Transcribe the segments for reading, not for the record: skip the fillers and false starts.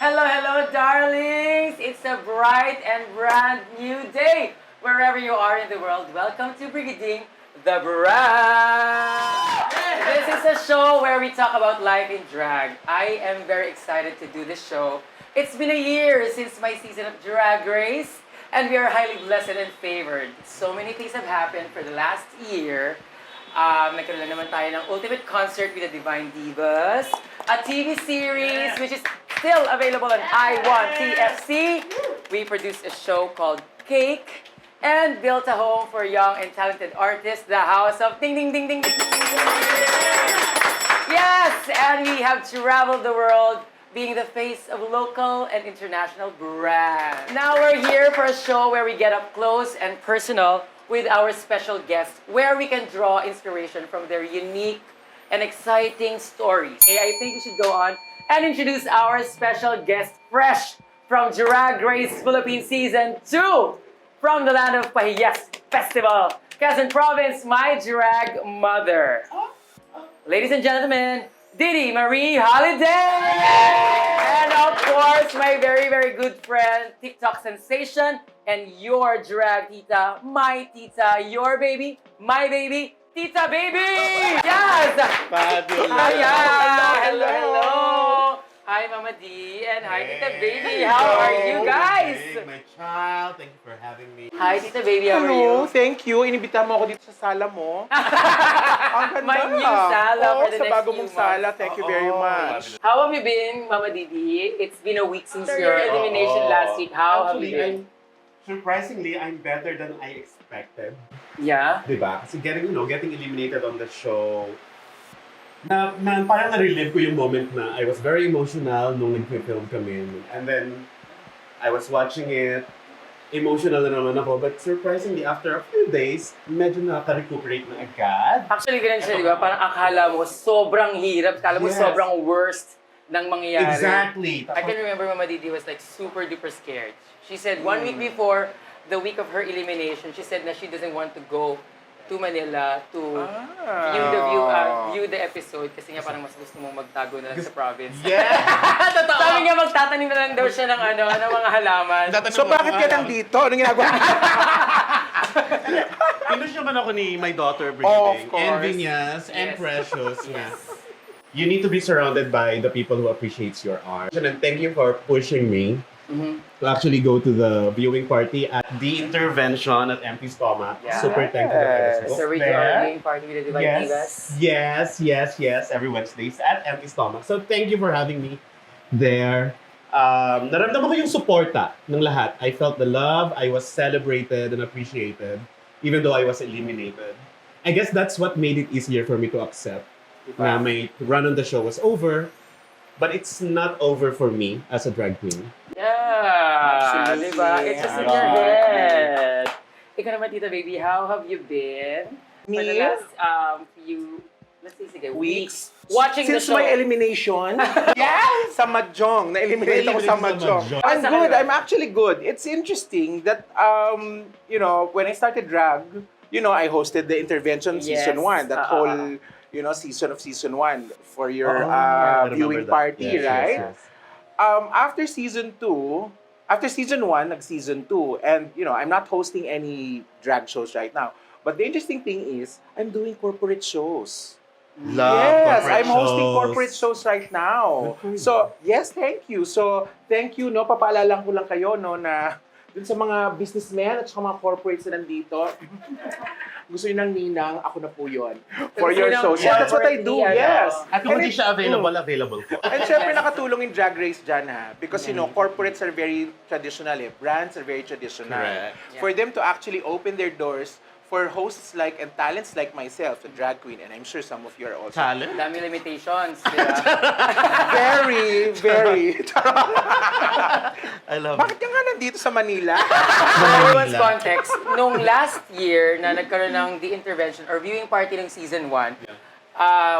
Hello, hello, darlings! It's a bright and brand new day. Wherever you are in the world, welcome to Brigiding the Brand. This is a show where we talk about life in drag. I am very excited to do this show. It's been a year since my season of Drag Race, and we are highly blessed and favored. So many things have happened for the last year. Nagkaroon naman tayo ng Ultimate Concert with the Divine Divas, a TV series which is still available on I1 TFC. We produced a show called Cake and built a home for young and talented artists, the House of Ding Ding Ding Ding Ding. Yes, and we have traveled the world being the face of local and international brands. Now we're here for a show where we get up close and personal with our special guests, where we can draw inspiration from their unique and exciting stories. Okay, I think we should go on and introduce our special guest, fresh from Drag Race Philippines Season 2, from the land of Pahiyas Festival, Quezon Province, my drag mother. Ladies and gentlemen, Deedee Marie Holiday! And of course, my very, very good friend, TikTok sensation, and your drag Tita, my Tita, your baby, my baby, Tita baby! Yes! Fabulous. Hello. Hi, Mama D, and hi, Tita baby. How are you guys? My child, thank you for having me. Hi, Tita baby. How are Hello, you? thank you. Inibita mo ako dito sa sala mo. Ang ganda. My new sala for the sa next bago few mong sala. months. Thank you very much. How have you been, Mama Didi? It's been a week since your elimination last week. How have you been? Surprisingly, I'm better than I expected. Yeah? Diba? Kasi getting eliminated on the show, parang na-relive ko yung moment na I was very emotional nung nag-film kami. And then, I was watching it. Emotional na naman ako. But surprisingly, after a few days, medyo nakaka-recuperate na agad. Actually, ganun siya, di ba? Parang akala mo sobrang hirap. Akala mo Yes. sobrang worst ng mangyayari. Exactly. I can remember Mama Didi was like super duper scared. She said 1 week before the week of her elimination, she said that she doesn't want to go to Manila to view the episode kasi nga parang mas gusto mong magtago na lang sa province. Yeah! Totoo. Sabi niya magtatanim na lang daw siya ng ng mga halaman. So bakit ka nandito? Anong ginagawa? Pinush naman ako ni my daughter, Of Brigiding. course. And Vinyas, and Yes. Precious. Yes. You need to be surrounded by the people who appreciates your art. And thank you for pushing me to actually go to the viewing party at the intervention at Empty Stomach. Yeah. Super thankful that I was It's a booked radio there. viewing party with the Divine Divas. Yes. Every Wednesdays at Empty Stomach. So thank you for having me there. Naramdaman ko yung suporta ng lahat. I felt the love. I was celebrated and appreciated, even though I was eliminated. I guess that's what made it easier for me to accept. Na my run on the show was over, but it's not over for me as a drag queen. Yeah, Absolutely. diba? It's just in your head. Ikaw naman, Tita Baby, how have you been for the Me? last let's say, weeks watching Since the show? my elimination, sa Mahjong. Na-eliminate ako sa Mahjong. Mahjong. I'm Saan good. ka? I'm actually good. It's interesting that, when I started drag, I hosted the intervention Yes. season 1. That whole, season of season 1 for your I remember viewing that. party, Yes, right? yes. After season 1, nag-season 2, and, I'm not hosting any drag shows right now. But the interesting thing is, I'm doing corporate shows. Love Yes, corporate I'm hosting shows. corporate shows right now. Good for you. So, yes, thank you. So, thank you, no? Papaalala ko lang kayo, no, na dun sa mga businessmen at saka mga corporates na nandito, gusto yun ng ninang, ako na po yun. For Gusto your ng shows. Yeah, that's what I do, corporate, yes. At kung And hindi it- siya available ko. And syempre nakatulong yung Drag Race dyan ha. Because corporates are very traditional eh. Brands are very traditional. Correct. For them to actually open their doors for hosts like and talents like myself, a drag queen, and I'm sure some of you are also Talent? Dami limitations, di ba? very, very. I love Bakit ka nga nandito sa Manila? For everyone's context, nung last year na nagkaroon ng The Intervention or viewing party ng season 1,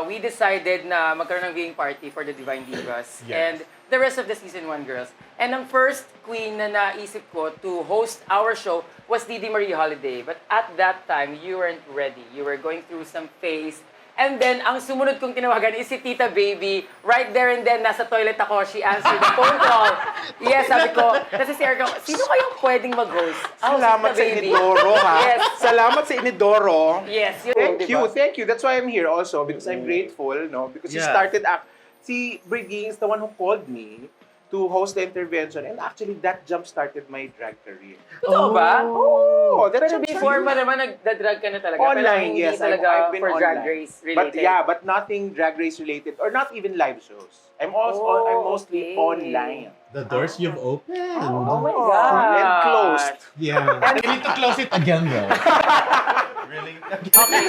we decided na magkaroon ng viewing party for the Divine Divas Yes. and the rest of the season 1 girls. And ang first queen na naisip ko to host our show was Deedee Marie Holiday. But at that time, you weren't ready. You were going through some phase And then, ang sumunod kong tinawagan is si Tita Baby. Right there and then, nasa toilet ako. She answered the phone call. Yes, sabi ko. Kasi si Erica, sino kayang pwedeng mag-host? Salamat si sa Tita Baby. Inidoro, ha? Yes. Salamat sa Inidoro. Yes, yun. Thank you. That's why I'm here also, because I'm grateful, no? Because you started si Brigiding is the one who called me to host the intervention, and actually that jump-started my drag career. Totoo ba? Oh, that Pero before ba naman nagda-drag ka na talaga? Pero online, hindi yes. talaga I've been for online. Drag Race related. But nothing Drag Race related, or not even live shows. I'm mostly online. The doors you've opened. Oh my God. And closed. Yeah. I need to close it again though. Really? Okay.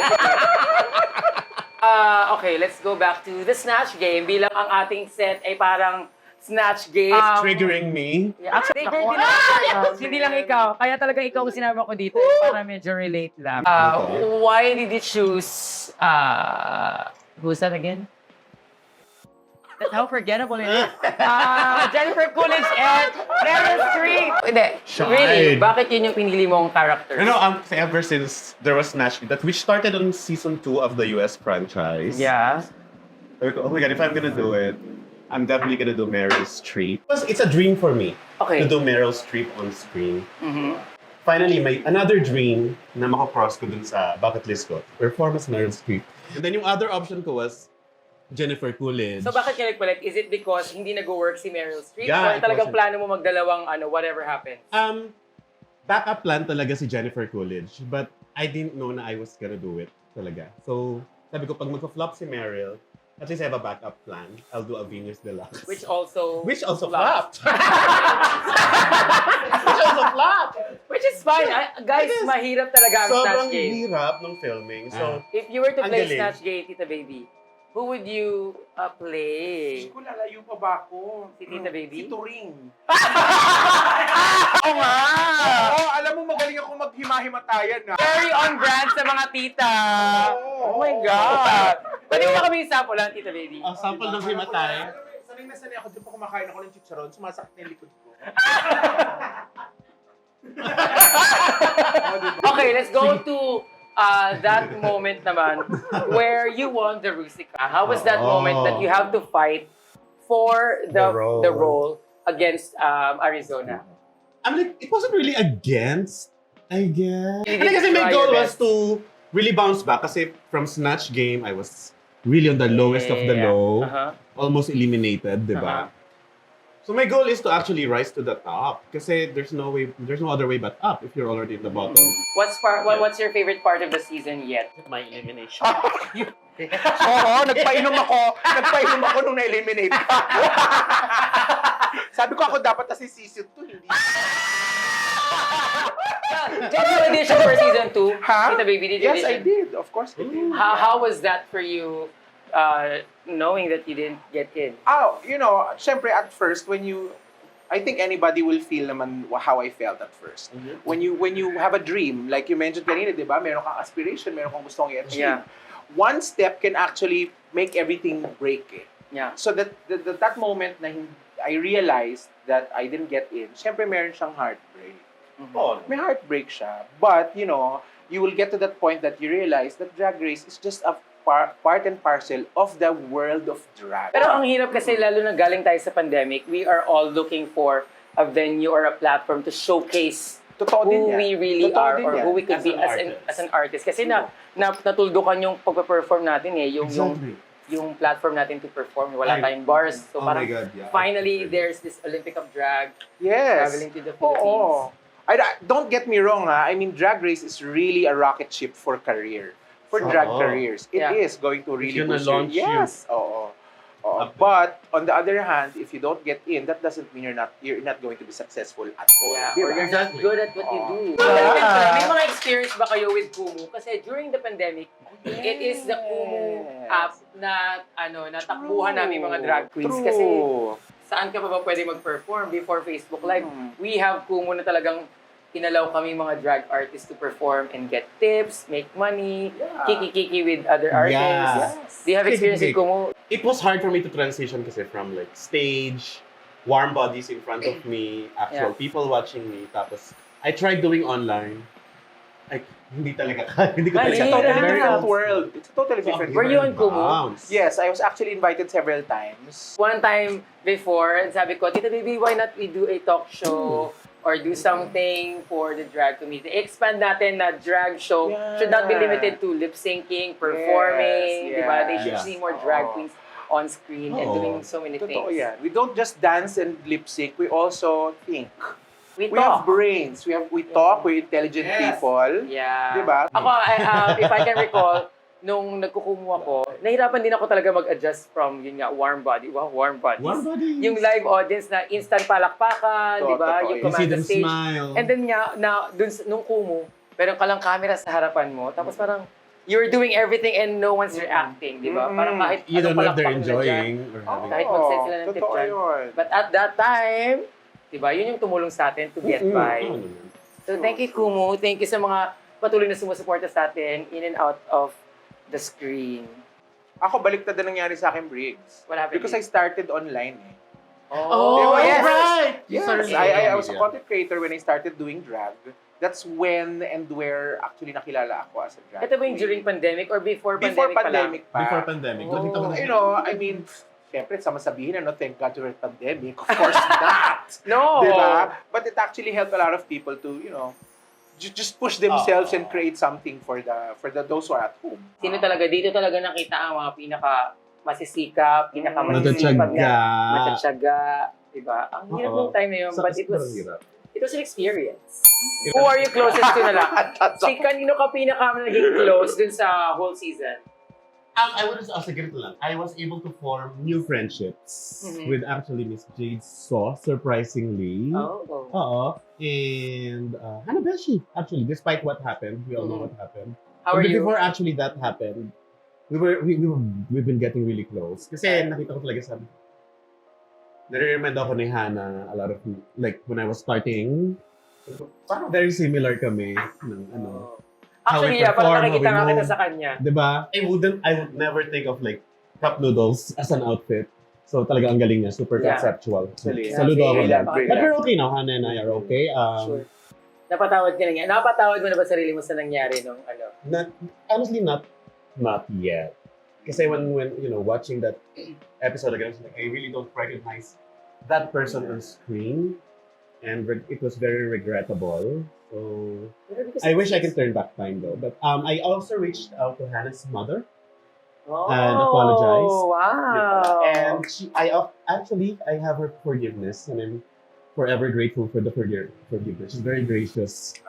Okay, let's go back to the Snatch game. Bilang ang ating set ay parang Snatch game. Triggering me. Actually, hindi lang ikaw. Kaya talaga ikaw ang sinama ko dito para medyo relate lang. Why did you choose, who's that again? That's how forgettable it is. Jennifer Coolidge and Meryl Streep. Hindi, really, bakit yun yung pinili mong character? Ever since there was Snatch, which started on season 2 of the US franchise. Yeah. Oh my God, if I'm gonna do it, I'm definitely gonna do Meryl Streep. It's a dream for me to do Meryl Streep on screen. Mm-hmm. Finally, may another dream na mako-cross ko dun sa bucket list ko. Perform as Meryl Streep. And then yung other option ko was Jennifer Coolidge. So bakit ka nagpalit? Is it because hindi nag-work si Meryl Streep? Yeah, Or talagang plano mo magdalawang whatever happens? Backup plan talaga si Jennifer Coolidge. But I didn't know na I was gonna do it talaga. So, sabi ko, pag magka-flop si Meryl, at least I have a backup plan. I'll do a Venus Deluxe. Which also flopped. Which also flopped. Which is fine. Guys, mahirap talaga ang Snatch Sobrang game. hirap ng filming. So, If you were to ang play galing. Snatch game, Tita Baby, who would you play? Ko lalayo pa ba ako? Si Tita Baby? Si Turing. Oo nga! Oo, alam mo magaling ako maghima-himatayan na. Very on brand sa mga tita. Oh my God. Pwede mo ba kami sample lang, Tita Baby? sample ng himatay. Sanay na sanay ako, di pa kumakain ako ng chicharon, sumasakit na yung likod ko. Okay, let's go to that moment naman where you won the Rusical. How was that moment that you have to fight for the role against Arizona? I'm like, it wasn't really against, I guess. You I think kasi did my try goal your was best. to really bounce back. Kasi from Snatch game, I was really on the lowest of the low. Almost eliminated, di ba? So my goal is to actually rise to the top. Kasi there's no other way but up if you're already in the bottom. What's your favorite part of the season yet? My elimination. Oo, nagpainom ako nung na-eliminate ka. Sabi ko ako dapat na si season 2, hindi. Did you audition for season 2? Ha? Tita Baby, did you Yes, I audition? did. Of course I did. How was that for you, knowing that you didn't get in? Syempre at first I think anybody will feel naman how I felt at first. Mm-hmm. When you have a dream, like you mentioned kanina, 'di ba? Meron kang aspiration, meron kang gustong i-achieve. Yeah. One step can actually make everything break it. Yeah. So that moment na I realized that I didn't get in, syempre meron siyang heartbreak. Mm-hmm. May heartbreak siya. But, you will get to that point that you realize that Drag Race is just a part and parcel of the world of drag. Pero ang hirap kasi lalo na galing tayo sa pandemic, we are all looking for a venue or a platform to showcase Totoo din who yan. we really Totoo are din or yan. who we could As be an as an artist. Kasi natuldukan yung pagpe-perform natin Exactly. yung platform natin to perform. Wala tayong bars. So Oh my parang God, yeah. finally there's this Olympic of Drag Yes. traveling to the Philippines. Oo. Don't get me wrong, ha? I mean, Drag Race is really a rocket ship for career. For drag careers. It Yeah. is going to really gonna boost launch you. Yes. Oo. But on the other hand, if you don't get in, that doesn't mean you're not going to be successful at all. Yeah, Di or ba? you're not good at what you do. Yeah. May mga experience ba kayo with Kumu? Kasi during the pandemic, it is the Kumu app na natakbuhan namin mga drag queens. True. Kasi saan ka pa ba pwede mag-perform before Facebook Live? We have Kumu na talagang inalaw kami mga drag artists to perform and get tips, make money, kiki-kiki with other artists. Yes. Do you have experience with Kiki-kiki. Kumu? It was hard for me to transition kasi from like stage, warm bodies in front of me, actual Yeah. people watching me. Tapos, I tried doing online. Ay, hindi talaga hindi ko Mali. It's a talaga totally Yeah. different world. It's a totally different Were you world. on Kumu? Yes, I was actually invited several times. One time before, and sabi ko, Tita Baby, why not we do a talk show or do something for the drag community? Expand natin na drag show should not be limited to lip syncing, performing, Yes, di ba? They should yes. see more drag queens on screen and Oo. doing so many Totoo things. yan. We don't just dance and lip sync, we also think. We We have talk. brains. We talk, we're intelligent people. Yeah. Diba? Ako, if I can recall, nung nagkukumu ako, nahirapan din ako talaga mag-adjust from, yun nga, warm body. Wow, warm bodies. Warm bodies. Yung live audience na instant palakpakan, di ba? Totoo. Yung You You see command the them stage. smile. And then nga, nung kumu, meron ka lang camera sa harapan mo, tapos parang, you're doing everything and no one's reacting, di ba? Parang kahit you don't know if they're palakpak nila dyan, enjoying or having kahit mag-send sila ng tip Totoo dyan. yun. But at that time, di ba, yun yung tumulong sa atin to get by. Oo naman. So thank you, Kumu. Thank you sa mga patuloy na sumusuporta sa atin in and out of the screen. Ako, baliktad na nangyari sa akin, Briggs. What happened? Because I started online eh. Oh, Diba? yes. right! Yes, I was a content creator when I started doing drag. That's when and where actually nakilala ako as a drag Ito ba yung queen. during pandemic or before Before pandemic pa lang? pandemic pa. Before pandemic. Oh. Nakita ko na- You know, I mean, syempre, sama sabihin, ano, thank God we're pandemic. Of course not. No! Diba? But it actually helped a lot of people to, you know, just push themselves and create something for the those who are at home. Sino talaga? Dito talaga nakita ang mga pinaka masisikap, pinaka Matatsaga. masisipag na matatsaga. Diba? Ang hirap Oo. nung time na yun, but it was Hirap. an experience. Who are you closest to na lang? Si kanino ka pinaka naging close dun sa whole season? I was ganito lang. I was able to form new friendships with actually Miss Jade Saw, surprisingly. Oh. Oo. And Hanabeshi, actually, despite what happened, we all know what happened. How are But you? before actually that happened, we've been getting really close. Kasi nakita ko talaga sabi, nare-remind ako ni Hannah a lot of, like, when I was starting, parang very similar kami ng ano. How we Actually, yeah, parang perform, nakikita how nga we kita move. sa kanya. Diba? I would never think of like cup noodles as an outfit. So talaga ang galing niya, super Yeah. conceptual. Actually, Saludo ako yeah. dyan. But we're okay now, Hannah and I are okay. Sure. Napatawad ka na nga. Napatawad mo na ba sarili mo sa nangyari nung ano? Honestly, not yet. Kasi when you know, watching that episode again, I was like, I really don't recognize that person on screen. And it was very regrettable. So I wish I could turn back time though. But I also reached out to Hannah's mother and apologized. Wow. And I have her forgiveness, and I'm forever grateful for the forgiveness. She's very gracious.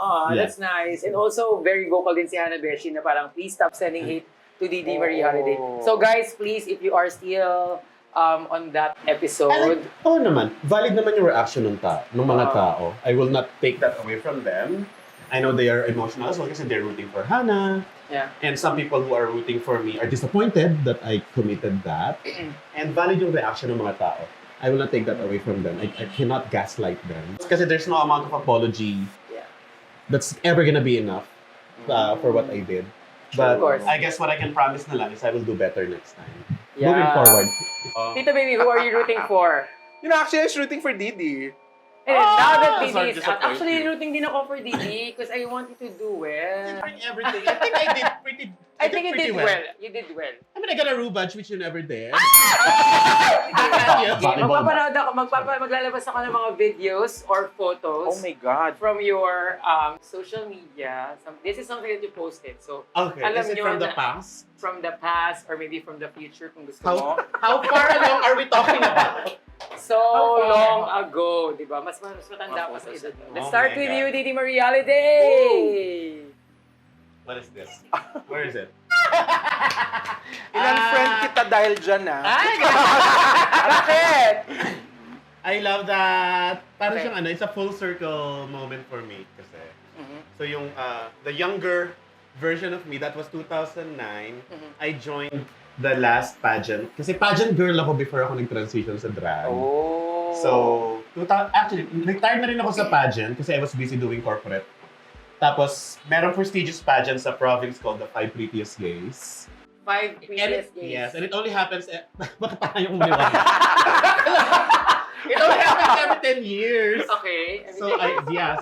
Oh, Yeah. that's nice. And also, very vocal din si Hanabeshi na parang, please stop sending hate to Deedee Marie Holiday. So guys, please, if you are still on that episode, Naman, valid naman yung reaction ng mga tao. I will not take that away from them. I know they are emotional as well kasi they're rooting for Hannah. yeah. And some people who are rooting for me are disappointed that I committed that. And valid yung reaction ng mga tao. I will not take that away from them. I cannot gaslight them. Kasi there's no amount of apology Yeah. that's ever gonna be enough for what I did. Of But course. I guess what I can promise na lang is I will do better next time. Yeah. Moving forward. Tita Baby, who are you rooting for? You know, actually, I was rooting for Deedee. And now that sorry Deedee to is out, disappoint actually you. rooting din ako for Deedee because I want you to do well. Everything. I think I did pretty. I think you did well. You did well. I mean, I got a rubage which you never did. Okay, magpapanood ako, maglalabas ako ng mga videos or photos Oh my God. from your social media. This is something that you posted. So, Okay, alam is it nyo from the na- past? from the past or maybe from the future kung gusto mo. How far along are we talking about? So far? long ago, di ba? Mas matanda pa sa edad mo. Let's Oh start my with God. you, Deedee Marie Holiday! What is this? Where is it? Ilan friend kita dahil dyan, ah. Ay! Bakit? I love that. Parang Okay. siyang ano, it's a full circle moment for me kasi. Mhm. So yung the younger version of me, that was 2009, I joined the last pageant. Kasi pageant girl ako before ako nag-transition sa drag. Oh. So, actually, retired na rin ako sa pageant kasi I was busy doing corporate. Tapos, merong prestigious pageant sa province called the Five Prettiest Gays. 5 previous days. Yes, and it only happens, bakit tayo umiwan? It only happens every 10 years. Okay. So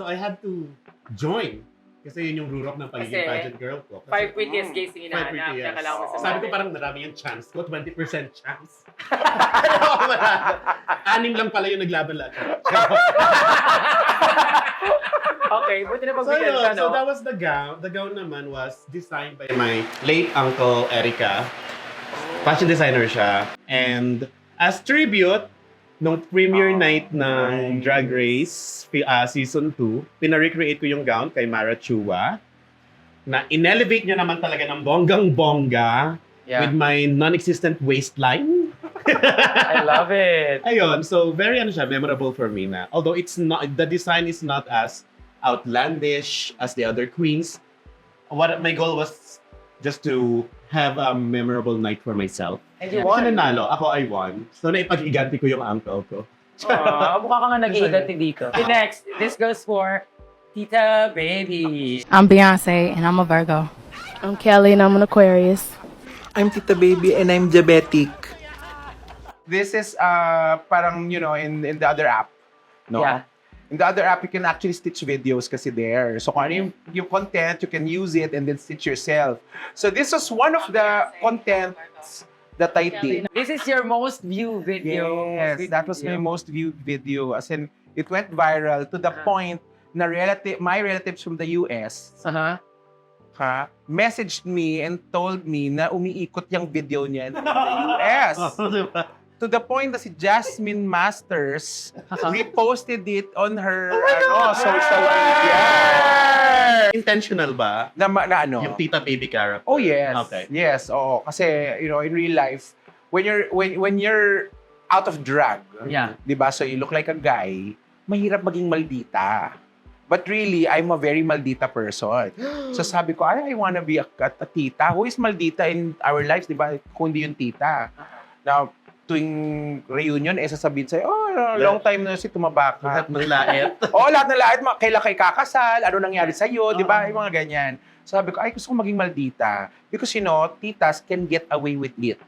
I had to join. Kasi yun yung rurok ng pagiging Kasi, pageant girl ko. Kasi, 5 prettiest gays yung Five hinahanap. pretty, Kaya yes. kailangan mo sa Sabi ko parang marami yung chance ko, 20% chance. Anim lang pala yung naglaban lahat. Okay, buti na So, pagbigyan yun, ka, no? so that was the gown. The gown naman was designed by my late uncle, Erica. Fashion designer siya. And as tribute, nung premiere night ng Drag Race Season 2, pina-recreate ko yung gown kay Mara Chua na in-elevate niya naman talaga ng bonggang-bongga with my non-existent waistline. I love it. Ayun, so very memorable for me na. Although the design is not as outlandish as the other queens. My goal was just to have a memorable night for myself. And you Kasi won. nanalo, ako I won. So naipag-iganti ko yung uncle ko. Mukha ka nga nag-iiganti dito. Okay, next, this goes for Tita Baby. I'm Beyonce, and I'm a Virgo. I'm Kelly, and I'm an Aquarius. I'm Tita Baby and I'm diabetic. This is parang, you know, in the other app. No? Yeah. In the other app, you can actually stitch videos kasi there. So kung ano yung content, you can use it and then stitch yourself. So this was one of the contents that I did. This is your most viewed video. Yes, that was my most viewed video. As in, it went viral to the point na my relatives from the US messaged me and told me na umiikot yung video niya in the US. To the point na si Jasmine Masters reposted it on her social media. Intentional ba? Na ano? Yung Tita Baby character? Oh yes. Okay. Yes, oo. Kasi, you know, in real life, when you're out of drag, Yeah. 'di ba? So you look like a guy, mahirap maging maldita. But really, I'm a very maldita person. So sabi ko, I wanna be a tita. Who is maldita in our lives, 'di ba? Kundi yung tita. Now, tuwing reunion, sasabihin sa'yo, long time na si tumaba ka. Lahat ng lait. Lahat ng lahat. Kailan kayo kakasal? Ano nangyari sa'yo? Di ba? Yung mga ganyan. So sabi ko, gusto ko maging maldita. Because, you know, titas can get away with it.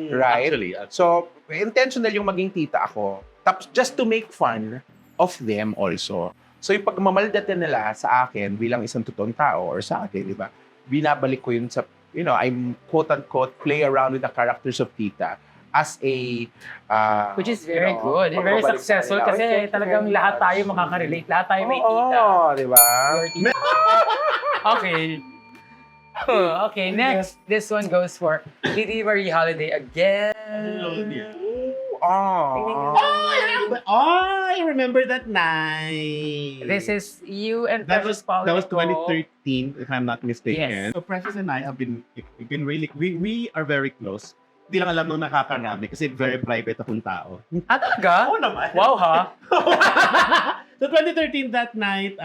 Right? Actually. So, intentional yung maging tita ako. Tapos, just to make fun of them also. So, yung pagmamaldata nila sa akin bilang isang totoong tao or sa akin, di ba? Binabalik ko yun sa, you know, I'm quote-unquote play around with the characters of tita as a Which is very good. Very pagbabalik sa successful kanila. kasi talagang lahat tayo makaka-relate. Lahat tayo may tita. di ba? Your tita. Okay. Okay, next. This one goes for Deedee Marie Holiday again. I remember that night. This is you and That Precious was Paul. 2013, if I'm not mistaken. Yes. So Precious and I have been really, we are very close. Hindi lang alam nung nakakarami kasi very private akong tao. Talaga? Oo naman. Wow, ha? So 2013 that night,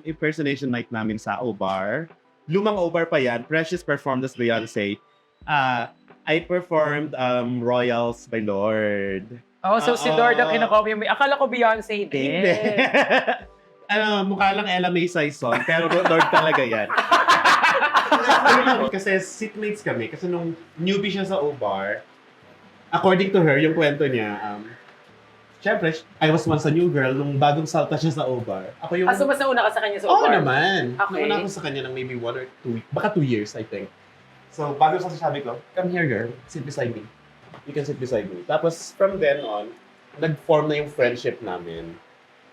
impersonation night namin sa O-Bar. Lumang O-Bar pa yan. Precious performed as Beyonce. I performed Royals by Lord. Oh, so si Lord ang kinakopy mo. Akala ko Beyonce din. Hindi. Mukha lang Ella May Saison, pero Lord talaga yan. Kasi seatmates kami. Kasi nung newbie siya sa O-Bar, according to her, yung kwento niya, syempre, I was once a new girl nung bagong salta siya sa O-Bar. Ako yung... So mas nauna ka sa kanya sa Oo O-Bar? naman. Okay. Nauna ako sa kanya ng maybe 1 or 2, baka 2 years, I think. So, bago sa sabi ko, come here girl, sit beside me. You can sit beside me. Tapos, from then on, nag-form na yung friendship namin.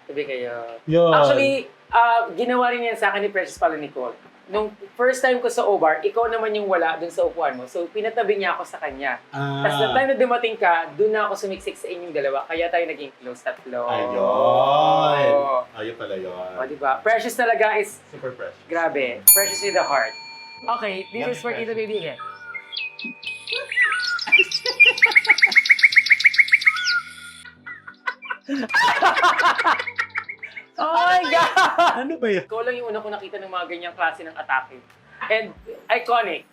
Sabi kayo. Yun. Actually, ginawa rin yan sa akin ni Precious Paul Nicole. Nung first time ko sa O-Bar, ikaw naman yung wala dun sa upuan mo. So, pinatabi niya ako sa kanya. Tapos, the time na dumating ka, dun na ako sumiksik sa inyong dalawa. Kaya tayo naging close tatlo. Ayun. Ayun pala yun. O, diba? Precious talaga is, Super precious. grabe. Precious with the heart. Okay, this is for Tita Baby again. Oh my God! Ano ba yan? Ikaw lang yung una ko nakita ng mga ganyang klase ng atake. And iconic.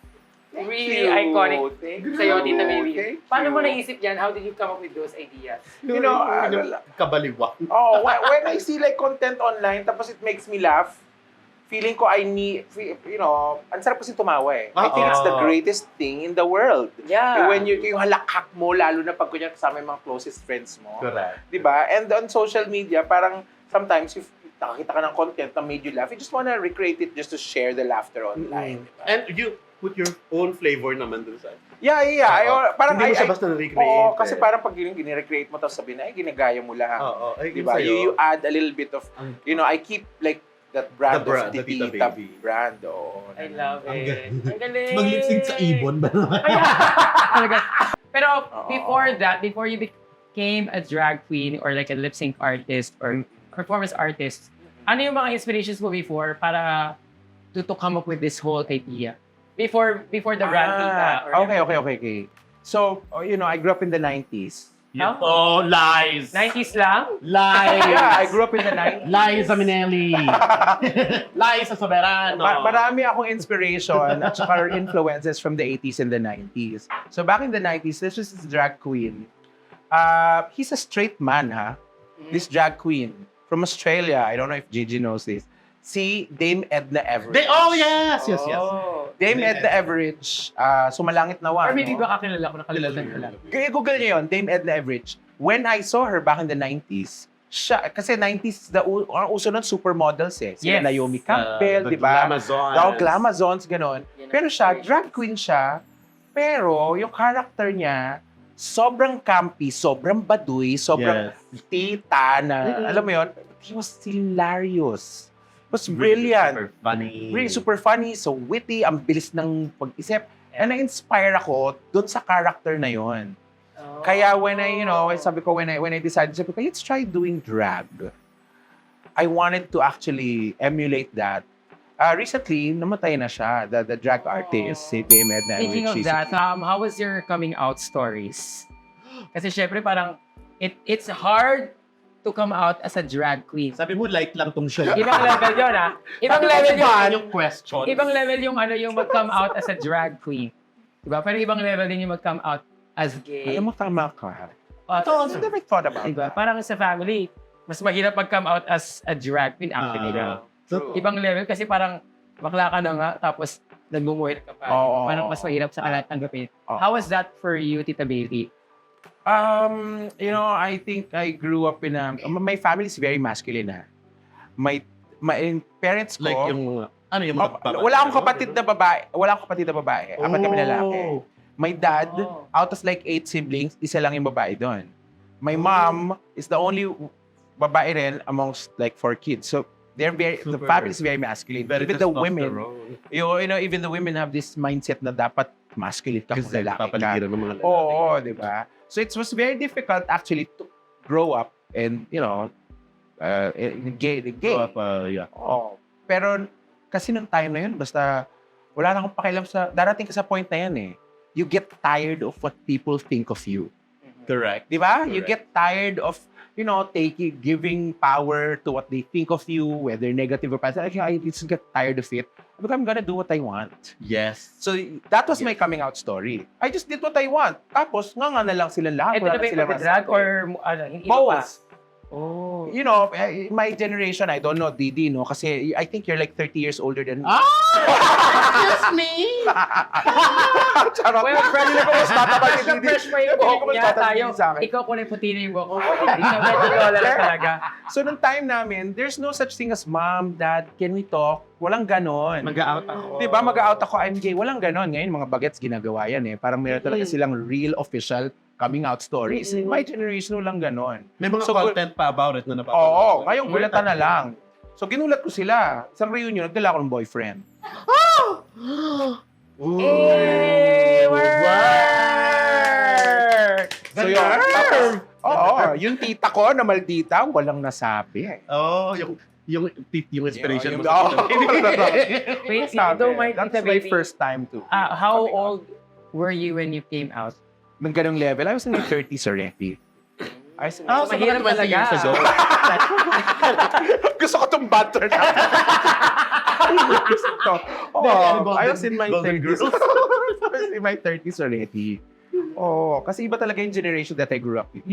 Really iconic. Sa'yo, Tita Baby. Paano mo naisip yan? How did you come up with those ideas? You know, kabaliwa. when I see like content online, tapos it makes me laugh, feeling ko I need, you know, ang sarap kasi tumawa eh. I think it's the greatest thing in the world. Yeah. When yung halakhak mo, lalo na pag kunyari kasama yung mga closest friends mo. Correct. Diba? And on social media, parang sometimes nakakita ka ng content na made you laugh, you just wanna recreate it just to share the laughter online. Diba? And you put your own flavor naman dun sa... Yeah. Parang Hindi mo siya basta na-recreate. Oo, kasi parang pag gine-recreate mo, tapos sabihin na, ginagaya mo lahat. Oo. Ay, Diba? You add a little bit of, I keep like that brand of the Tita Tita Baby. brand. Oh, I love Ang it. Ang galing. Mag-lip-sync sa ibon ba naman? Talaga. Pero before you became a drag queen or like a lip sync artist or performance artist, ano yung mga inspirations mo before para to come up with this whole idea? Before the brand Tita? Okay. So, I grew up in the 90s. Oh, lies! 90s lang? Lies! Yeah, I grew up in the 90s. Lies, Minelli! Lies sa Soberano! Marami akong inspiration at saka influences from the 80s and the 90s. So back in the 90s, this was this drag queen. He's a straight man, ha? This drag queen from Australia. I don't know if Gigi knows this. Si Dame Edna Everett. Oh, yes! Oh. Dame Edna Everett, sumalangit na Or maybe baka kilala ko, nakalimutan ko lang. Kaya Google niyo yun, Dame Edna Everett. When I saw her back in the 90s, kasi 90s, ang uso nun supermodels eh. Sila Yes. Naomi Campbell, di ba? Glamazons, ganon. Pero siya, drag queen siya, pero yung character niya, sobrang campy, sobrang baduy, sobrang tita na, alam mo yun, he was hilarious. It was brilliant. Super funny. Really super funny, so witty, ang bilis ng pag-isip. And na-inspire ako dun sa character na yon. Oh. Kaya when I decided, sabi ko, let's try doing drag. I wanted to actually emulate that. Recently, namatay na siya, the drag artist, si Dame Edna. Speaking of that, how was your coming out stories? Kasi syempre parang, it's hard to come out as a drag queen. Sabi mo, light lang tong show. Ibang level yun, ha? Ibang level yun. Yung question. Ibang level yung mag-come out as a drag queen. Diba? Pero ibang level din yung mag-come out as gay. Alam mo, tama ka. So, I never thought about diba? Parang sa family, mas mahirap mag-come out as a drag queen actually. True. Ibang level kasi parang bakla ka na nga, tapos nagmumuhit ka pa. Parang mas mahirap sa kalat tanggapin. How was that for you, Tita Baby? I think I grew up in my family is very masculine, ha. My parents ko, Like yung, ano yung mga babae? wala akong kapatid na babae. Apat kami lalaki. My dad, out of like 8 siblings, isa lang yung babae doon. My mom is the only babae rin amongst like 4 kids. So the family is very masculine. Very Even the women, testosterone. even the women have this mindset na dapat masculine ka kung Kasi lalaki ka. papaligiran ng mga lalaki. Oo, di ba? So it was very difficult actually to grow up and, gay. Yeah. Oo. Pero kasi nung time na yun, basta wala na akong pakialam darating ka sa point na yan eh. You get tired of what people think of you. Correct. Di ba? Correct. You get tired of, giving power to what they think of you, whether negative or positive. I just get tired of it. Because I'm gonna do what I want. Yes. So, that was my coming out story. I just did what I want. Tapos, nga na lang sila lahat. Ito Wala na ba na silang yung drag masabi. or hindi pa? Both. Oh. My generation, I don't know, Deedee, no? Kasi I think you're like 30 years older than me. Excuse me! Charot. Well, fresh Hindi ko mas tatapag ni Deedee. fresh pa yung Hindi ko buhok mas niya tatapag tayo. sa akin. Ikaw kulay puti na yung buhok mo. Ikaw medyo lola lang talaga. So, nung time namin, there's no such thing as mom, dad, can we talk? Walang ganon. Mag-out ako. Diba, mag-out ako, I'm gay. Walang ganon. Ngayon, mga bagets ginagawa yan eh. Parang meron talaga silang real official coming out stories. My generation, walang ganon. May mga So, content pa about it na napapanood. Oo, ngayong gulatan na lang. So, ginulat ko sila. Isang reunion, nagdala ako ng boyfriend. Eh, word! So, yun. Tapos, yung tita ko na maldita, walang nasabi. Oh, yung inspiration mo. Wait, if you don't mind, That's Tita my Baby. first time too. How old were you when you came out? Nung ganong level, I was in my 30s already. So Mahirap mga 20 talaga. years ago. Gusto ko itong banter na. Gusto ko. I was in my 30s. I was in my 30s already. Kasi iba talaga yung generation that I grew up with.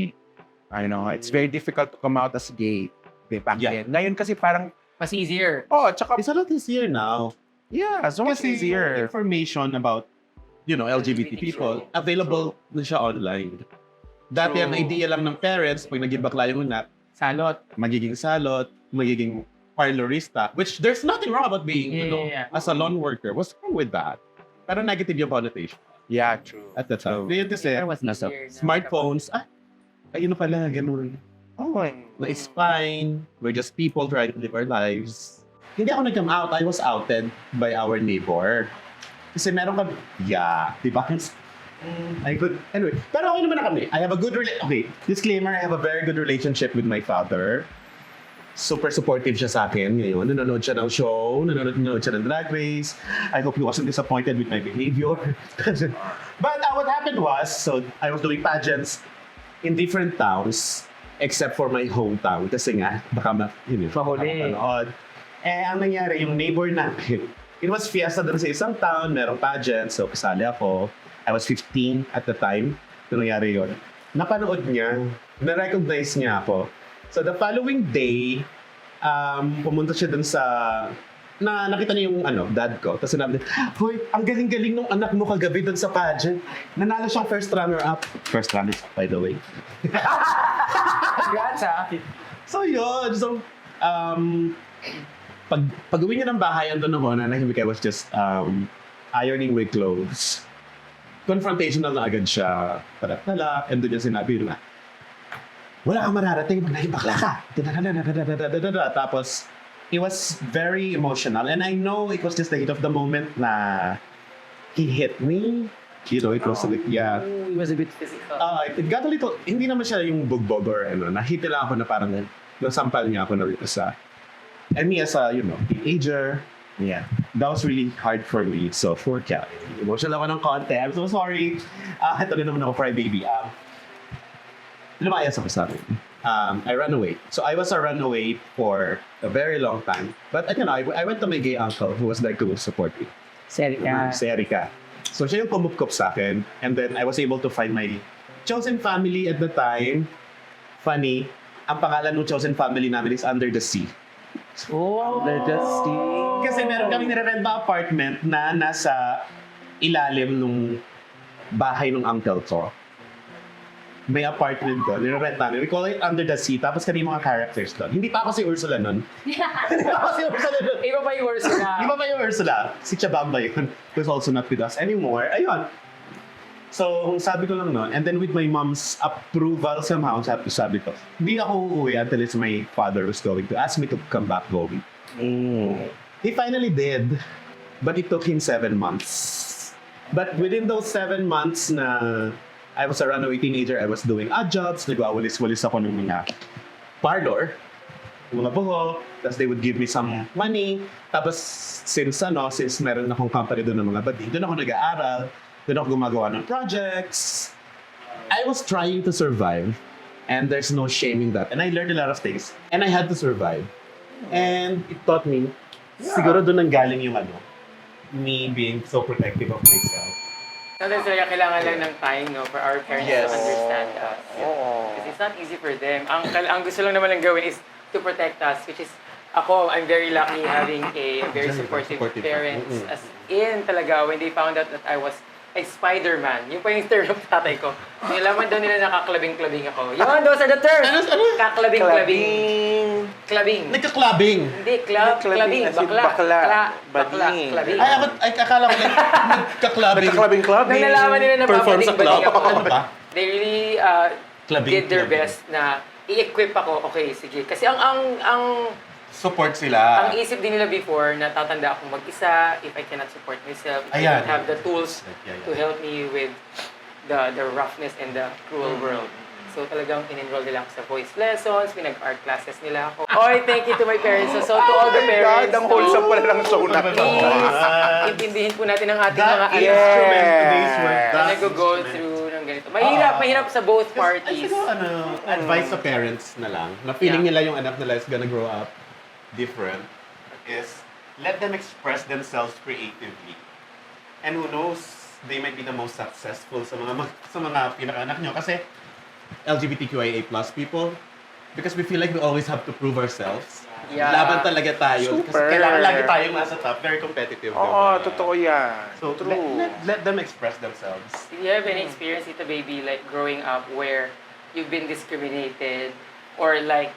I know, it's very difficult to come out as gay back then. Ngayon kasi parang, Mas easier. tsaka, It's a lot easier now. yeah, so much Kasi easier. information about, LGBT people, available na siya online. Dati ang idea lang ng parents, pag naging bakla yung anak, Salot. magiging salot, magiging parlorista, which there's nothing wrong about being, Yeah. a salon worker. What's wrong with that? Pero negative yung connotation Yeah, true. at the time. Yun kasi, There was nasa years na smartphones, ayun na pala, ganun. Oh, Na it's fine. We're just people trying to live our lives. Hindi ako nag-come out. I was outed by our neighbor. Kasi meron kami, di ba? I could, anyway, pero okay naman na kami. I have a good, disclaimer, I have a very good relationship with my father. Super supportive siya sa akin ngayon. Nanonood siya ng show, nanonood siya ng Drag Race. I hope he wasn't disappointed with my behavior. But what happened was, so I was doing pageants in different towns except for my hometown. Kasi nga, baka Mahuli. mapanood. Ang nangyari, yung neighbor namin, it was fiesta doon sa isang town, merong pageant, so kasali ako. I was 15 at the time. Nung nangyari yun. Napanood niya, na-recognize niya ako. So the following day, pumunta siya dun sa, nakita niya yung dad ko. Tapos sinabi niya, hoy, ang galing-galing nung anak mo kagabi dun sa pageant. Nanalo siyang first runner-up. First runner-up, by the way. Congrats, ha? So yun, so, pag-uwi niya ng bahay, andun ako, nanahimik, I was just ironing my clothes. Confrontational na agad siya. Palat-tala, and doon niya sinabi na, wala kang mararating, naging bakla ka. Tapos, he was very emotional. And I know it was just the heat of the moment na he hit me. You know, it was a bit, It was a bit physical. it got a little, hindi naman siya yung bugbog or nahit lang ako na parang nasampal niya ako na rin sa. And me as a, teenager, that was really hard for me. So, for Cal, emotional ako ng konti. I'm so sorry. Ito rin naman ako for a baby. Lumayas ako sa amin. I ran away. So I was a runaway for a very long time. But I went to my gay uncle who was there to support me. Si Erica. So siya yung kumupkop sa akin. And then I was able to find my chosen family at the time. Funny, ang pangalan ng chosen family namin is Under the Sea. Under the sea. Kasi meron kaming nire-rent na apartment na nasa ilalim nung bahay ng uncle ko. May apartment doon, nire-rent namin. We call it Under the Sea. Tapos kami yung mga characters doon. Hindi pa ako si Ursula nun. Hindi pa ako si Ursula nun. Iba pa yung Ursula. Iba pa yung Ursula. Si Chabamba yun. Who's also not with us anymore. Ayun. So, sabi ko lang nun. And then with my mom's approval somehow, sabi ko, hindi ako uuwi until it's my father who's going to ask me to come back home. He finally did. But it took him 7 months. But within those 7 months na I was a runaway teenager, I was doing odd jobs, nagwawalis-walis ako ng mga parlor, mga buhok, tapos they would give me some money. Tapos since meron akong company doon ng mga badi, doon ako nag-aaral, doon ako gumagawa ng projects. I was trying to survive, and there's no shaming that. And I learned a lot of things, and I had to survive. And it taught me, siguro doon nang galing yung me being so protective of myself. Sometimes talaga kailangan lang ng time, for our parents Yes. to understand us. Because it's not easy for them. Ang gusto lang naman lang gawin is to protect us, which is, I'm very lucky having a very supportive parents. As in talaga, when they found out that I was a Spider-Man, yung pa yung term ng tatay ko, nilaman daw nila nakaklabing-klabing ako. Yun, those are the terms! Kaklabing-klabing. Klabing. Nagka-clubbing! Hindi, klabing. Bakla. Bading. Klabing. Ay, akala ko nagka-clubbing. Clubbing. Nang nalaman nila na Perform sa club. ako, Ano ba? they really did their best na i-equip ako. Okay, sige. Kasi ang Support sila. ang isip din nila before na tatanda akong mag-isa if I cannot support myself. I Ayan. don't have the tools Yeah. to help me with the roughness and the cruel world. So talagang in-enroll nila ako sa voice lessons, pinag-art classes nila ako. Oy, thank you to my parents. So to all the parents, Ang wholesome pala ng show na to. please, intindihin po natin ang ating mga That anak instrument today's work. na nag-go through ng ganito. Mahirap sa both parties. Siguro, advice sa parents na lang, na feeling nila yung anak nila is gonna grow up different, is let them express themselves creatively. And who knows, they might be the most successful sa mga pinaka-anak nyo. Kasi LGBTQIA+ people, because we feel like we always have to prove ourselves. Yeah. Laban talaga tayo. Kasi Super. kailangan lagi tayong nasa top. Very competitive. Oo, diba? totoo yan. So, True. let them express themselves. Do you have any experience, Tita Baby, like growing up where you've been discriminated or like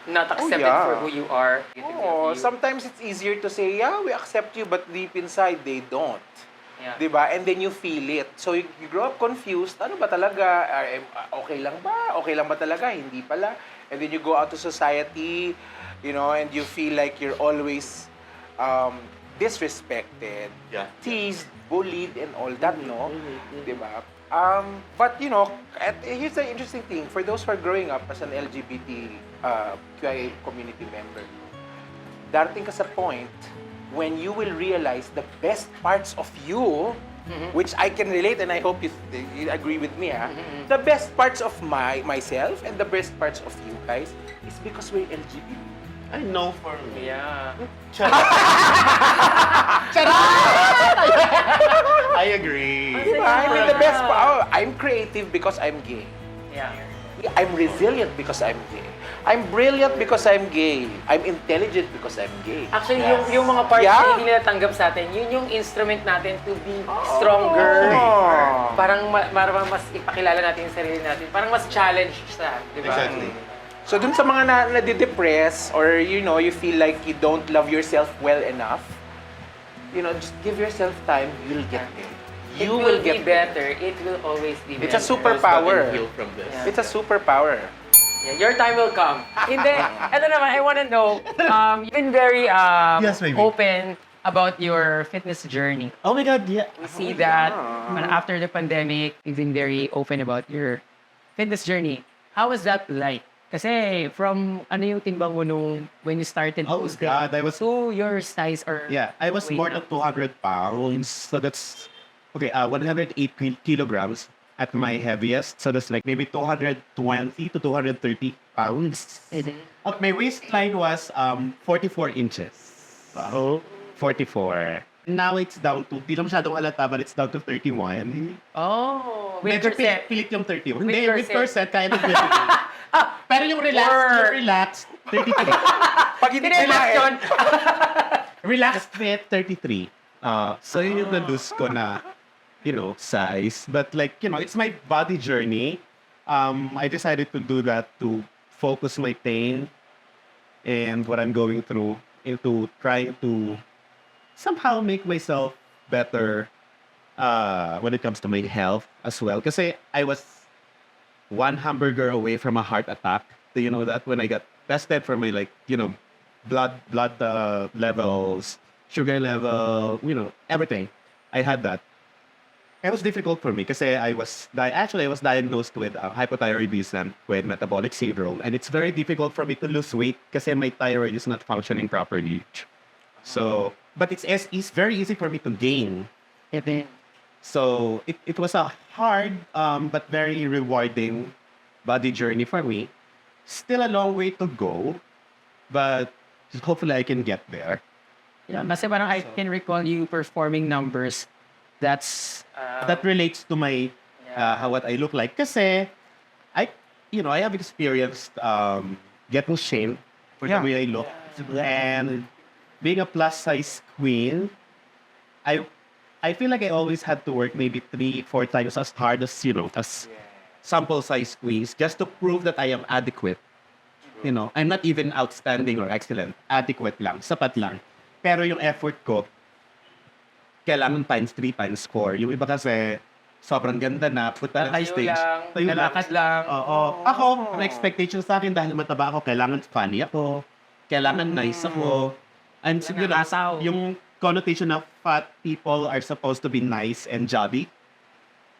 not accepted yeah. for who you are. Oh, sometimes it's easier to say, yeah, we accept you, but deep inside, they don't. Yeah. Diba? And then you feel it. So you grow up confused. Ano ba talaga? Okay lang ba? Okay lang ba talaga? Hindi pala. And then you go out to society, and you feel like you're always disrespected, teased, bullied, and all that, no? Diba? But, here's the interesting thing. For those who are growing up as an LGBTQIA community member, darating ka sa point when you will realize the best parts of you, which I can relate, and I hope you agree with me, the best parts of myself and the best parts of you guys is because we're LGBT. I know for me. Yeah. I agree. I mean, the best part, I'm creative because I'm gay. Yeah. I'm resilient because I'm gay. I'm brilliant because I'm gay. I'm intelligent because I'm gay. Actually, yung mga parts na hindi nila tanggap sa atin, yun yung instrument natin to be stronger. Parang mas ipakilala natin yung sarili natin. Parang mas challenge siya, di ba? Exactly. So dun sa mga nadidepress or you feel like you don't love yourself well enough, just give yourself time, you'll get there. You will get better. It will always be better. It's a superpower. Heal from this. Yeah. It's a superpower. Yeah, your time will come. Hindi, ito naman, I want to know, you've been very Yes, baby. open about your fitness journey. Oh my God, yeah. We see that after the pandemic, you've been very open about your fitness journey. How was that like? Kasi from yung timbang mo nung when you started Oh posting, God, I was... so your size or... Yeah, I was more than 200 pounds. So that's... Okay, 108 kilograms at my heaviest. So that's like maybe 220 to 230 pounds. At my waistline was 44 inches. Wow. 44. Now it's down to, di lang masyadong halata, but it's down to 31. Oh, with Medyo corset. pilit yung 31. With Hindi, with corset. corset, kaya ng 23. Pero yung relaxed, 33. Pag hindi Tinelection. Relaxed fit, 33. So yun yung na-lose ko na, size. But like, it's my body journey. I decided to do that to focus my pain and what I'm going through into trying to somehow make myself better when it comes to my health as well. Kasi I was one hamburger away from a heart attack. Do you know that? When I got tested for my blood levels, sugar level, everything. I had that. It was difficult for me kasi I was diagnosed with hypothyroidism with metabolic syndrome, and it's very difficult for me to lose weight kasi my thyroid is not functioning properly. So, but it's very easy for me to gain. So it was a hard but very rewarding body journey for me. Still a long way to go, but hopefully I can get there. Yeah, kasi parang I can recall you performing numbers that relates to my what I look like. Kasi I have experienced getting shamed for the way I look, and being a plus size queen, I feel like I always had to work maybe 3-4 times as hard as as sample size queens just to prove that I am adequate. I'm not even outstanding or excellent. Adequate lang, sapat lang. Pero yung effort ko, kailangan times 3, times 4. Yung iba kasi, sobrang ganda na, punta na stage. Tayo lang. Lakad lang. Oo. Ako, ang expectation sa akin, dahil mataba ako, kailangan funny ako, kailangan nice ako. And siguro, yung connotation of fat people are supposed to be nice and jolly,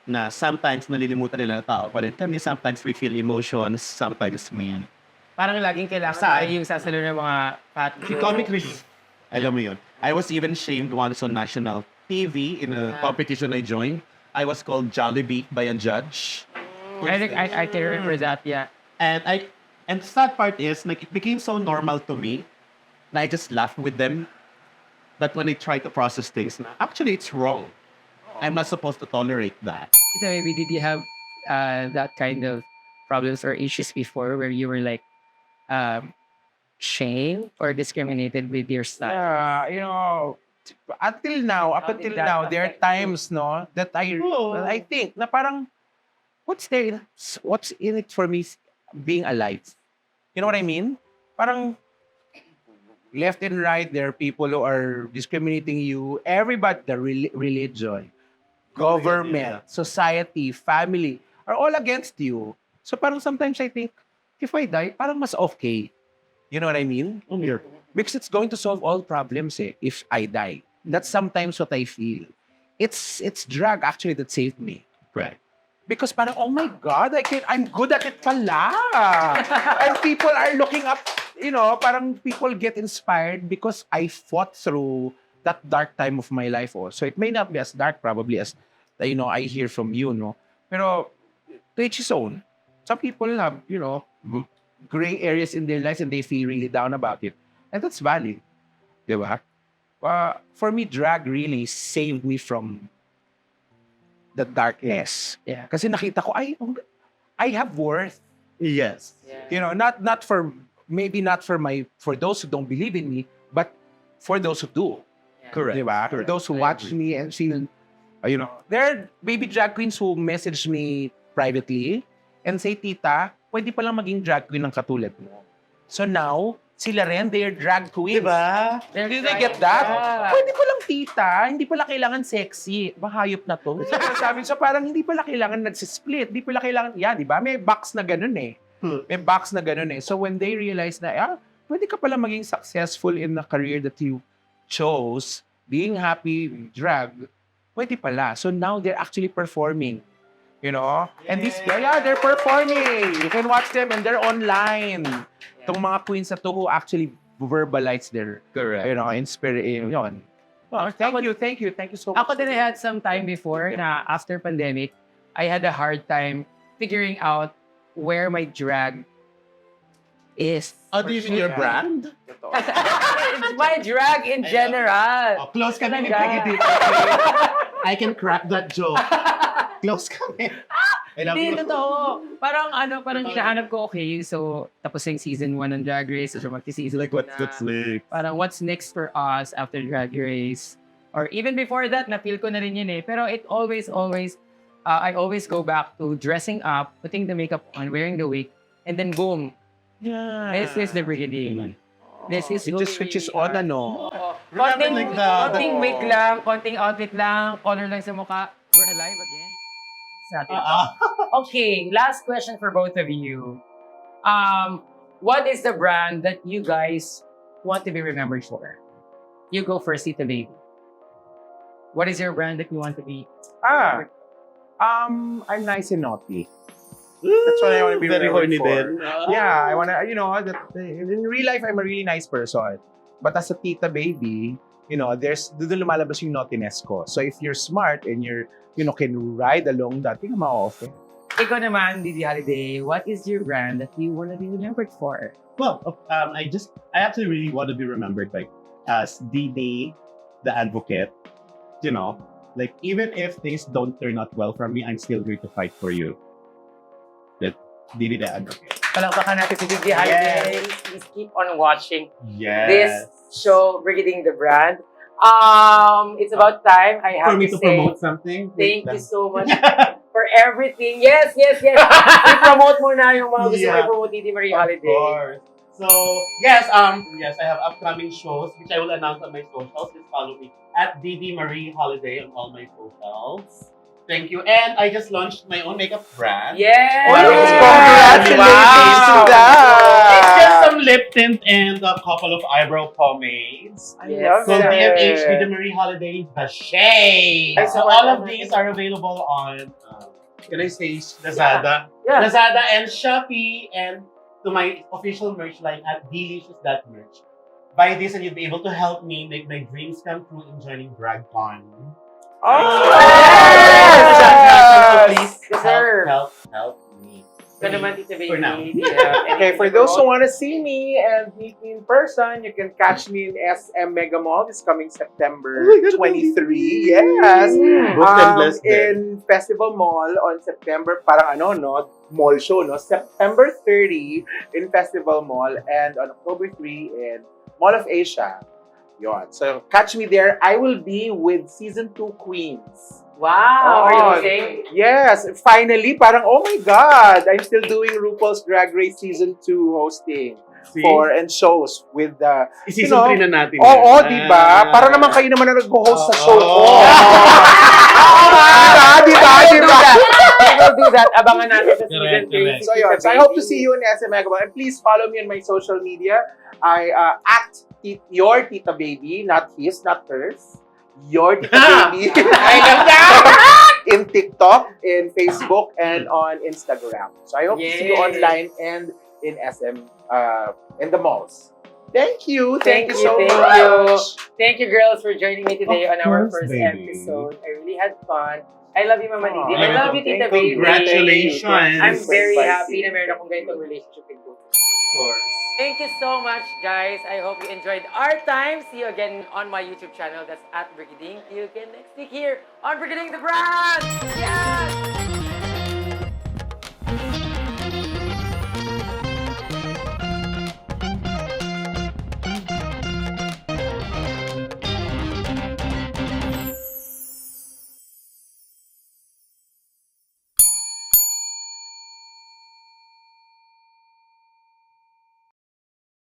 na sometimes nalilimutan nila na tao pa rin kami, sometimes we feel emotions, sometimes man. Parang laging kailangan tayo yung sasalo ng mga fat jokes. Comic relief. Alam mo yun. I was even shamed once on national TV in a competition I joined. I was called Jollibee by a judge. I think I can remember that, yeah. And the sad part is, like, it became so normal to me na I just laughed with them. But when I try to process things, actually it's wrong. I'm not supposed to tolerate that. So maybe did you have that kind of problems or issues before where you were like shamed or discriminated with your style? Yeah, until now, there are times, that I think na parang, what's in it for me being alive? You know what I mean? parang left and right, there are people who are discriminating you. Everybody, the religion, government, society, family, are all against you. So parang sometimes I think, if I die, parang mas okay. You know what I mean? Because it's going to solve all problems if I die. That's sometimes what I feel. It's drag actually that saved me. Right. Because parang, oh my God, I'm good at it pala. And people are looking up, parang people get inspired because I fought through that dark time of my life also. It may not be as dark probably as, I hear from you, no? Pero, to each his own. Some people have, gray areas in their lives and they feel really down about it. And that's valid. Diba? For me, drag really saved me from the darkness. Yeah. Kasi nakita ko, I have worth. Yes. Yeah. Not for, maybe not for those who don't believe in me, but for those who do. Yeah. Correct. Diba? Correct. Those who watch me and feel, there are baby drag queens who message me privately and say, Tita, pwede palang maging drag queen ng katulad mo. So now, sila rin, they're drag queens. Diba? Did they get that? Pwede palang tita, hindi pala kailangan sexy. Bahayop na to. So parang hindi pala kailangan nagsisplit. Hindi pala kailangan, di ba? May box na ganun eh. May box na ganun eh. So when they realize na, pwede ka pala maging successful in the career that you chose, being happy with drag, pwede pala. So now they're actually performing. And they're performing. You can watch them and they're online. Itong mga queens na to who actually verbalize their, inspiration. Well, thank you so much. Ako din, I had some time before na after pandemic, I had a hard time figuring out where my drag is. Do you mean your brand? It's my drag in general. Close ka na ni Brigiding. I can crack that joke. Close kami. Hindi, totoo. Parang hinahanap ko, okay, so tapos yung season 1 ng Drag Race, so magti-season Like, 2 what's next? Parang what's next for us after Drag Race? Or even before that, na-feel ko na rin yun eh. Pero it always, I always go back to dressing up, putting the makeup on, wearing the wig, and then boom. Yeah. This is the Brigiding. This is It just switches on, Konting wig lang, konting outfit lang, color lang sa mukha. We're alive again. Okay, last question for both of you. What is the brand that you guys want to be remembered for? You go first, Tita baby. What is your brand that you want to be? I'm nice and naughty. That's what I want to be Very horny remembered for. din. Yeah, I want to, in real life, I'm a really nice person. But as a tita baby, doon lumalabas yung naughtiness ko. So if you're smart and you're, can ride along that, hindi ka ma-offer. Ikaw naman, Deedee Holiday, what is your brand that you want to be remembered for? Well, I actually really want to be remembered as Deedee, the advocate. Like even if things don't turn out well for me, I'm still going to fight for you. That Deedee, the advocate. Palakpakan natin si Deedee Holiday. Please keep on watching Yes. this show, Brigiding the Brand. It's about time. I have For me to to say, promote something. thank you so much for everything. Yes. I-promote mo na yung mga gusto mo i-promote, Deedee Marie Holiday. Of course. So, yes, I have upcoming shows which I will announce on my socials. Just follow me at Deedee Marie Holiday on all my socials. Thank you. And I just launched my own makeup brand. Yes! Congratulations to that! It's just some lip tint and a couple of eyebrow pomades. Yes. So DMH, Deedee Marie Holiday, the shade. I So support all of that. these are available on, can I say Lazada? Yeah. Lazada and Shopee, and to my official merch line at delicious.merch. Buy this and you'll be able to help me make my dreams come true in joining DragCon. Yes! Please Deserve. help me. Ito naman, Tita Baby. For now. Yeah. Okay, for those who want to see me and meet me in person, you can catch me in SM Mega Mall this coming September Oh my God, 23. Yes. Booked and blessed In Festival Mall on September, parang mall show, September 30 in Festival Mall and on October 3 in Mall of Asia. Yon. So catch me there. I will be with season 2 queens. Wow! Are you saying? Yes, finally, parang, oh my God, I'm still doing RuPaul's Drag Race Season 2 hosting. for and shows with the, Season 3 na natin. Oo, yan. di ba? Para naman kayo naman na nag-host sa show ko. Oo. Di ba? We will do that. Abangan natin sa season 3. So yun. So I hope to see you in SM Megaball. And please follow me on my social media. I at your Tita Baby, not his, not hers. Your Tita Baby. I love that! In TikTok, in Facebook, and on Instagram. So I hope to see you Yay. online and in SM, in the malls. Thank you. Thank you so thank much. you. Thank you, girls, for joining me today Of on our course, first baby. episode. I really had fun. I love you, Mama Deedee. I Aw, love you, Tita Baby. Congratulations. I'm very Spicy. happy na meron akong ganitong relationship with you. Of course. Thank you so much, guys. I hope you enjoyed our time. See you again on my YouTube channel. That's at Brigiding. See you again next week here on Brigiding the Brand. Yes!